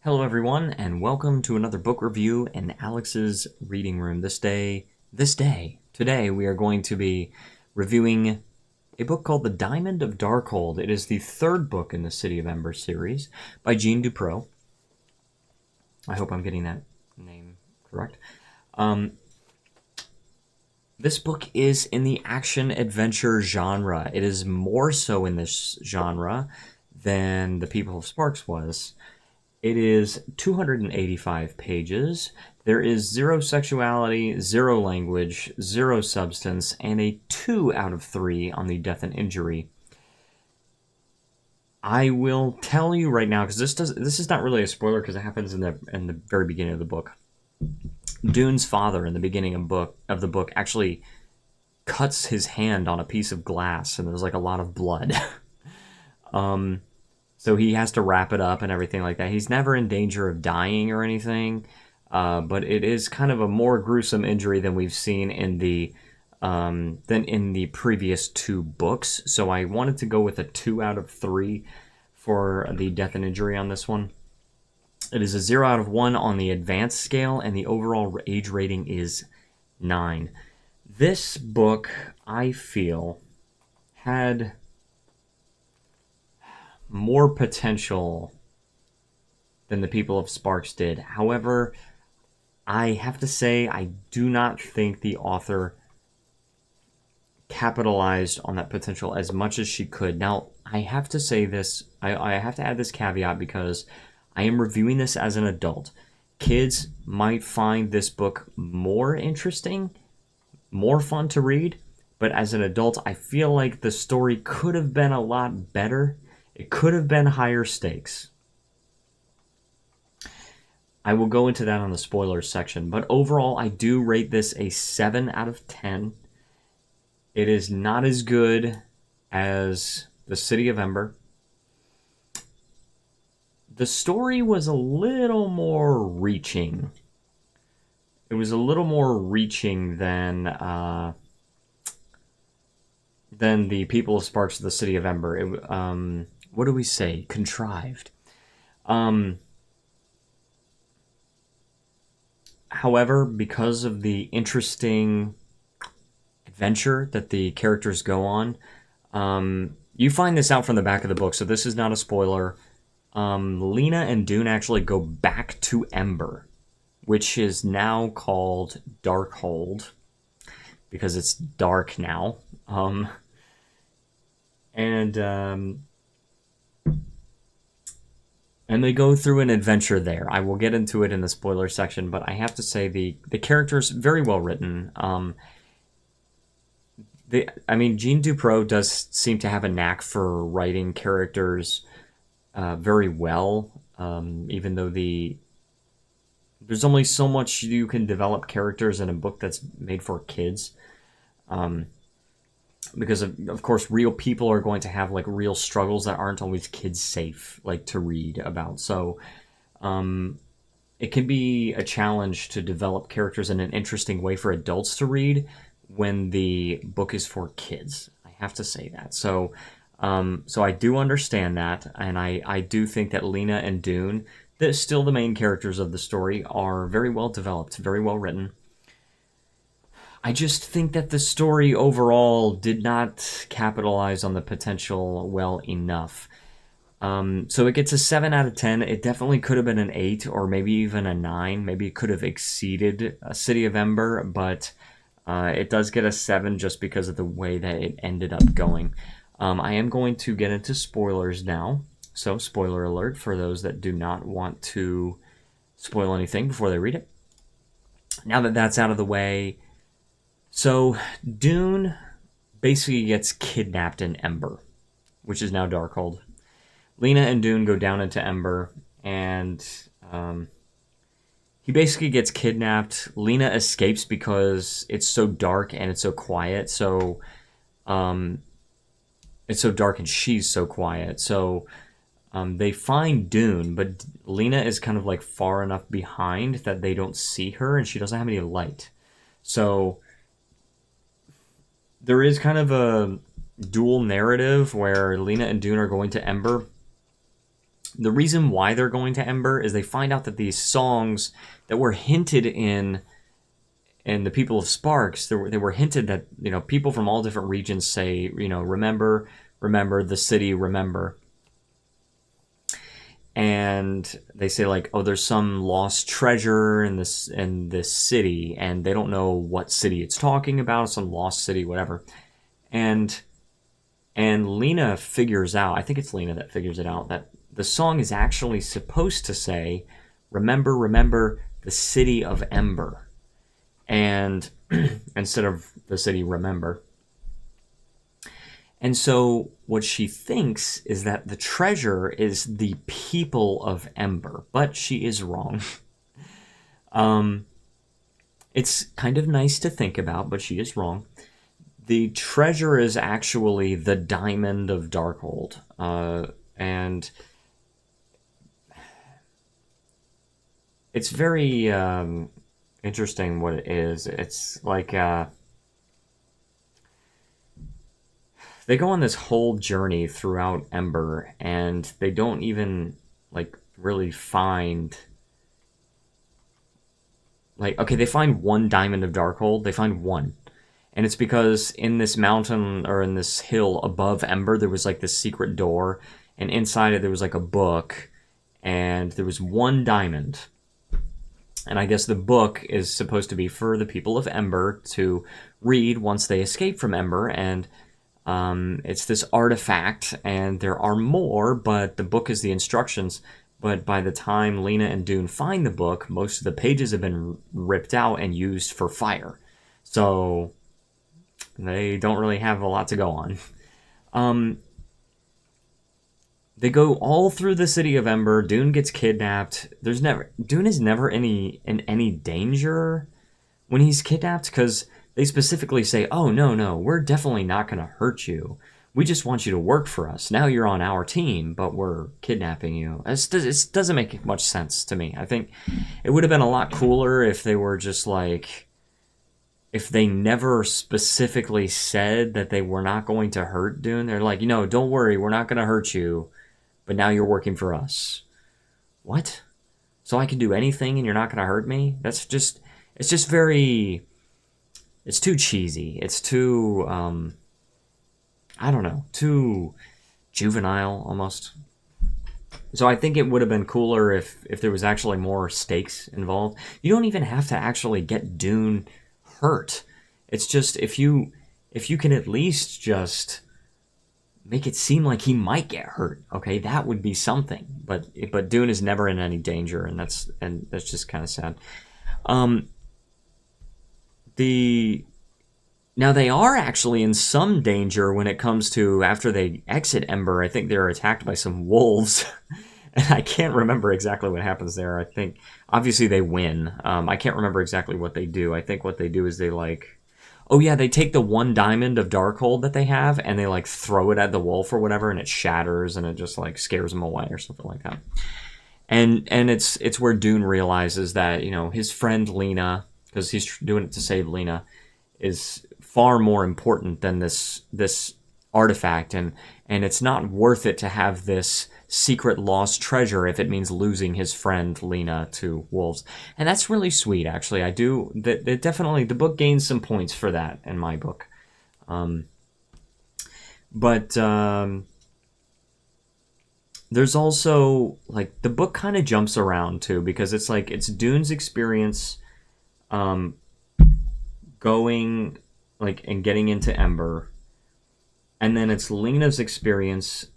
Hello everyone, and welcome to another book review in Alex's reading room. Today we are going to be reviewing a book called The Diamond of Darkhold. It is the third book in the City of Ember series by Jeanne DuPrau. I hope I'm getting that name correct. This book is in the action-adventure genre. It is more so in this genre than The People of Sparks was. It is 285 pages. There is 0 sexuality, 0 language, 0 substance, and a 2 out of 3 on the death and injury. I will tell you right now, because this is not really a spoiler because it happens in the very beginning of the book. Dune's father in the beginning of the book actually cuts his hand on a piece of glass, and there's like a lot of blood. So he has to wrap it up and everything like that. He's never in danger of dying or anything, but it is kind of a more gruesome injury than we've seen in the previous 2 books. So I wanted to go with a 2 out of 3 for the death and injury on this one. It is a 0 out of 1 on the advanced scale, and the overall age rating is 9. This book, I feel, had more potential than The People of Sparks did. However, I have to say I do not think the author capitalized on that potential as much as she could. Now, I have to say this, I have to add this caveat because I am reviewing this as an adult. Kids might find this book more interesting, more fun to read, but as an adult, I feel like the story could have been a lot better. It could have been higher stakes. I will go into that on the spoilers section, but overall, I do rate this a 7 out of 10. It is not as good as The City of Ember. The story was a little more reaching. It was a little more reaching than The People of Sparks, The City of Ember. What do we say? Contrived. However, because of the interesting adventure that the characters go on, you find this out from the back of the book, so this is not a spoiler. Lena and Dune actually go back to Ember, which is now called Darkhold, because it's dark now. And they go through an adventure there. I will get into it in the spoiler section, but I have to say the characters very well written. Jeanne DuPrau does seem to have a knack for writing characters very well, even though there's only so much you can develop characters in a book that's made for kids. Because of course real people are going to have like real struggles that aren't always kids safe like to read about. So it can be a challenge to develop characters in an interesting way for adults to read when the book is for kids. I have to say that. So I do understand that, and I do think that Lena and Dune, they're still the main characters of the story, are very well developed, very well written. I just think that the story overall did not capitalize on the potential well enough. So it gets a 7 out of 10. It definitely could have been an 8 or maybe even a 9. Maybe it could have exceeded a City of Ember, but it does get a 7 just because of the way that it ended up going. I am going to get into spoilers now. So spoiler alert for those that do not want to spoil anything before they read it. Now that that's out of the way, so Dune basically gets kidnapped in Ember, which is now Darkhold. Lena and Dune go down into Ember, and he basically gets kidnapped. Lena escapes because it's so dark and it's so quiet. So it's so dark and she's so quiet. So they find Dune, but Lena is kind of like far enough behind that they don't see her, and she doesn't have any light. So there is kind of a dual narrative where Lena and Dune are going to Ember the reason why they're going to Ember is they find out that these songs that were hinted in the people of Sparks, they were hinted that, you know, people from all different regions say, you know, remember, remember the city, remember. And they say like, oh, there's some lost treasure in this city, and they don't know what city it's talking about, some lost city, whatever. And Lena figures out, I think it's Lena that figures it out, that the song is actually supposed to say, remember, remember the city of Ember. And instead of the city, remember. And so what she thinks is that the treasure is the people of Ember, but she is wrong. It's kind of nice to think about, but she is wrong. The treasure is actually the Diamond of Darkhold. And it's very interesting what it is. It's like they go on this whole journey throughout Ember, and they don't even like really find, like, okay, they find one Diamond of Darkhold. They find one. And it's because in this mountain, or in this hill above Ember, there was like this secret door, and inside it there was like a book, and there was one diamond. And I guess the book is supposed to be for the people of Ember to read once they escape from Ember, and it's this artifact, and there are more, but the book is the instructions. But by the time Lena and Dune find the book, most of the pages have been ripped out and used for fire. So they don't really have a lot to go on. They go all through the city of Ember. Dune gets kidnapped. Dune is never in any danger when he's kidnapped, because they specifically say, oh, no, we're definitely not going to hurt you. We just want you to work for us. Now you're on our team, but we're kidnapping you. It doesn't make much sense to me. I think it would have been a lot cooler if they were just like, if they never specifically said that they were not going to hurt Dune. They're like, don't worry, we're not going to hurt you, but now you're working for us. What? So I can do anything and you're not going to hurt me? It's just very, it's too cheesy. It's too, I don't know, too juvenile almost. So I think it would have been cooler if there was actually more stakes involved. You don't even have to actually get Dune hurt. It's just if you can at least just make it seem like he might get hurt, okay, that would be something. But Dune is never in any danger, and that's just kind of sad. Now they are actually in some danger when it comes to after they exit Ember. I think they're attacked by some wolves. And I can't remember exactly what happens there. I think, obviously, they win. I can't remember exactly what they do. I think what they do is they, like... Oh, yeah, they take the one Diamond of Darkhold that they have, and they, like, throw it at the wolf or whatever, and it shatters, and it just, like, scares them away or something like that. And it's where Dune realizes that, his friend Lena, because he's doing it to save Lena, is far more important than this artifact, and it's not worth it to have this secret lost treasure if it means losing his friend Lena to wolves. And that's really sweet, actually. I do that definitely, the book gains some points for that in my book. But there's also, like, the book kind of jumps around too, because it's like it's Dune's experience going, like, and getting into Ember, and then it's Lena's experience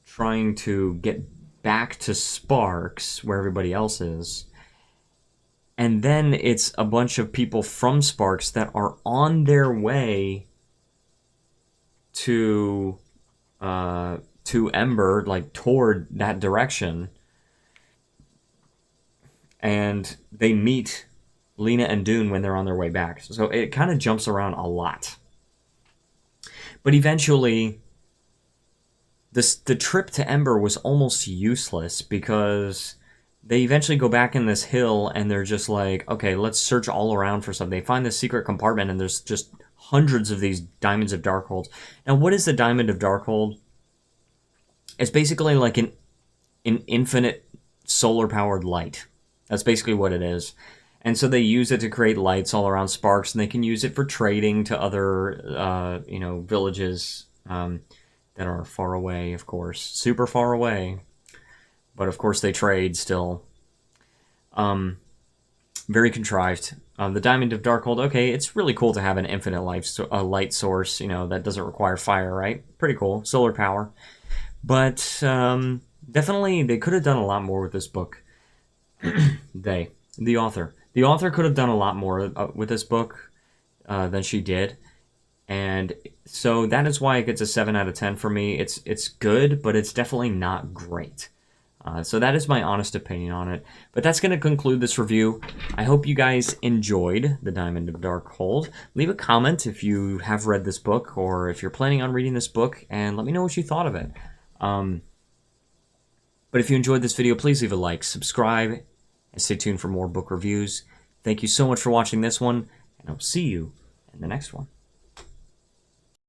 trying to get back to Sparks, where everybody else is. And then it's a bunch of people from Sparks that are on their way to Ember, like, toward that direction. And they meet Lena and Dune when they're on their way back. So it kind of jumps around a lot. But eventually, the trip to Ember was almost useless, because they eventually go back in this hill and they're just like, okay, let's search all around for something. They find this secret compartment and there's just hundreds of these Diamonds of Darkhold. Now, what is the Diamond of Darkhold? It's basically like an infinite solar-powered light. That's basically what it is. And so they use it to create lights all around Sparks, and they can use it for trading to other, villages that are far away, of course. Super far away. But, of course, they trade still. Very contrived. The Diamond of Darkhold, okay, it's really cool to have an infinite light source, that doesn't require fire, right? Pretty cool. Solar power. But definitely they could have done a lot more with this book. The author. The author could have done a lot more with this book than she did. And so that is why it gets a 7 out of 10 for me. It's good, but it's definitely not great. So that is my honest opinion on it. But that's going to conclude this review. I hope you guys enjoyed The Diamond of Darkhold. Leave a comment if you have read this book or if you're planning on reading this book, and let me know what you thought of it. But if you enjoyed this video, please leave a like, subscribe, and stay tuned for more book reviews. Thank you so much for watching this one, and I'll see you in the next one.